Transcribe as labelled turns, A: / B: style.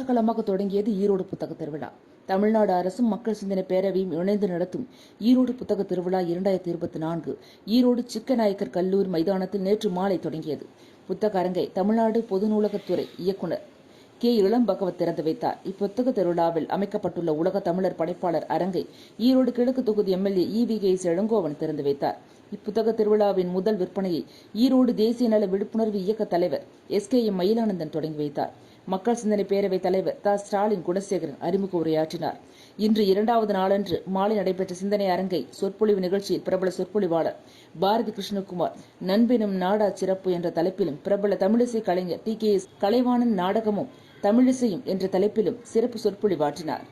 A: கோலாகலமாக தொடங்கியது ஈரோடு புத்தக திருவிழா. தமிழ்நாடு அரசும் மக்கள் சிந்தனை பேரவையும் இணைந்து நடத்தும் ஈரோடு புத்தக திருவிழா 2024 ஈரோடு சிக்கநாயக்கர் கல்லூரி மைதானத்தில் நேற்று மாலை தொடங்கியது. புத்தக அரங்கை தமிழ்நாடு பொது நூலகத்துறை இயக்குநர் கே. இளம்பகவத் திறந்து வைத்தார். இப்புத்தக திருவிழாவில் அமைக்கப்பட்டுள்ள உலக தமிழர் படைப்பாளர் அரங்கை ஈரோடு கிழக்கு தொகுதி எம்எல்ஏ EVKS இளங்கோவன் திறந்து வைத்தார். இப்புத்தக திருவிழாவின் முதல் விற்பனையை ஈரோடு தேசிய நல விழிப்புணர்வு இயக்க தலைவர் SKM மயிலானந்தன் தொடங்கி வைத்தார். மக்கள் சிந்தனை பேரவை தலைவர் ஸ்டாலின் குணசேகரன் அறிமுக உரையாற்றினார். இன்று 2வது நாளன்று மாலை நடைபெற்ற சிந்தனை அரங்கை சொற்பொழிவு நிகழ்ச்சியில் பிரபல சொற்பொழிவாளர் பாரதி கிருஷ்ணகுமார் நண்பெனும் நாடா சிறப்பு என்ற தலைப்பிலும், பிரபல தமிழிசை கலைஞர் TKS கலைவாணன் நாடகமும் தமிழிசையும் என்ற தலைப்பிலும் சிறப்பு சொற்பொழிவாற்றினார்.